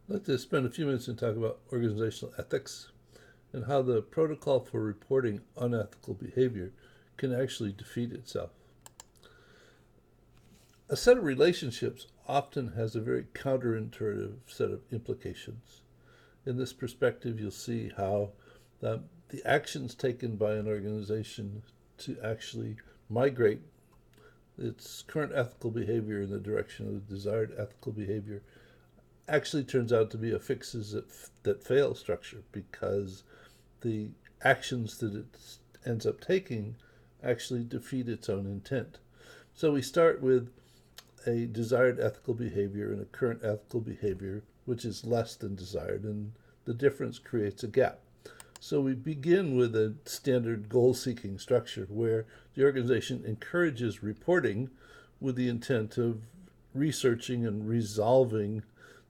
I'd like to spend a few minutes and talk about organizational ethics and how the protocol for reporting unethical behavior can actually defeat itself. A set of relationships often has a very counterintuitive set of implications. In this perspective, you'll see how the actions taken by an organization to actually migrate its current ethical behavior in the direction of the desired ethical behavior actually turns out to be a fixes that fail structure, because the actions that it ends up taking actually defeat its own intent. So we start with a desired ethical behavior and a current ethical behavior which is less than desired, and the difference creates a gap. So we begin with a standard goal-seeking structure where the organization encourages reporting with the intent of researching and resolving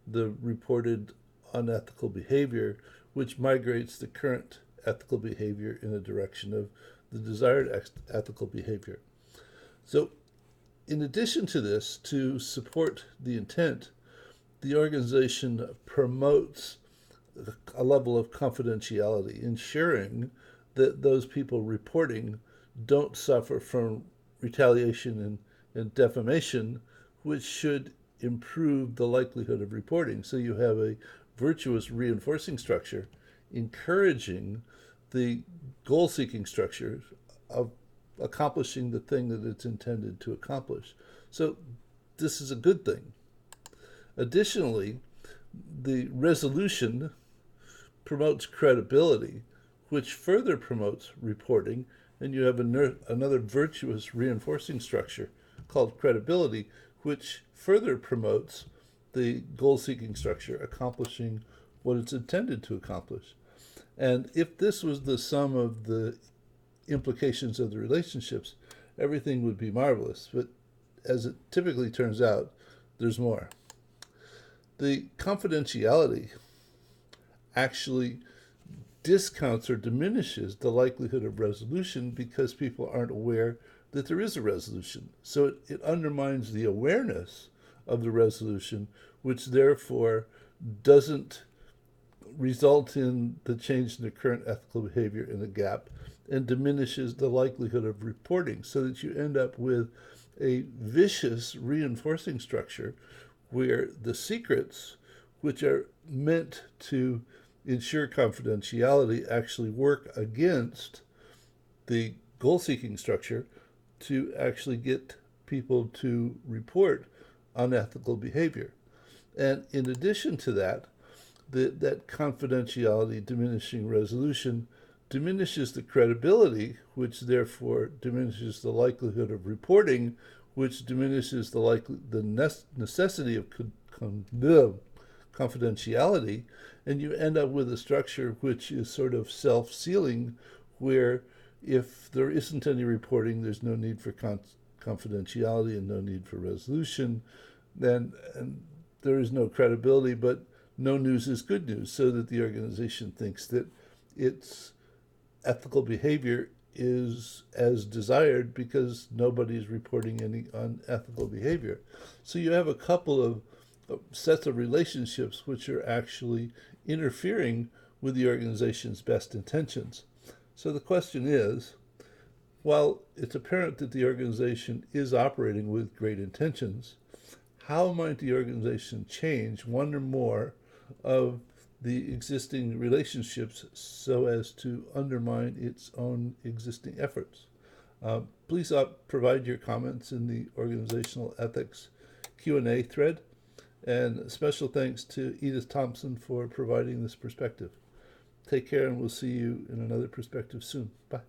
the reported unethical behavior, which migrates the current ethical behavior in a direction of the desired ethical behavior. So, in addition to this, to support the intent, the organization promotes a level of confidentiality, ensuring that those people reporting don't suffer from retaliation and defamation, which should improve the likelihood of reporting. So you have a virtuous reinforcing structure encouraging the goal seeking structure of accomplishing the thing that it's intended to accomplish. So this is a good thing. Additionally, the resolution promotes credibility, which further promotes reporting, and you have another virtuous reinforcing structure called credibility, which further promotes the goal-seeking structure, accomplishing what it's intended to accomplish. And if this was the sum of the implications of the relationships, everything would be marvelous. But as it typically turns out, there's more. The confidentiality actually discounts or diminishes the likelihood of resolution because people aren't aware that there is a resolution. So it undermines the awareness of the resolution, which therefore doesn't result in the change in the current ethical behavior in the gap, and diminishes the likelihood of reporting, so that you end up with a vicious reinforcing structure where the secrets, which are meant to ensure confidentiality, actually work against the goal seeking structure to actually get people to report unethical behavior. And in addition to that, that confidentiality diminishing resolution diminishes the credibility, which therefore diminishes the likelihood of reporting, which diminishes the necessity of confidentiality, and you end up with a structure which is sort of self-sealing, where if there isn't any reporting, there's no need for confidentiality and no need for resolution, then and there is no credibility, but no news is good news, so that the organization thinks that its ethical behavior is as desired because nobody's reporting any unethical behavior. So you have a couple of sets of relationships which are actually interfering with the organization's best intentions. So the question is, while it's apparent that the organization is operating with great intentions, how might the organization change one or more of the existing relationships so as to undermine its own existing efforts? Please provide your comments in the organizational ethics Q&A thread. And special thanks to Edith Thompson for providing this perspective. Take care, and we'll see you in another perspective soon. Bye.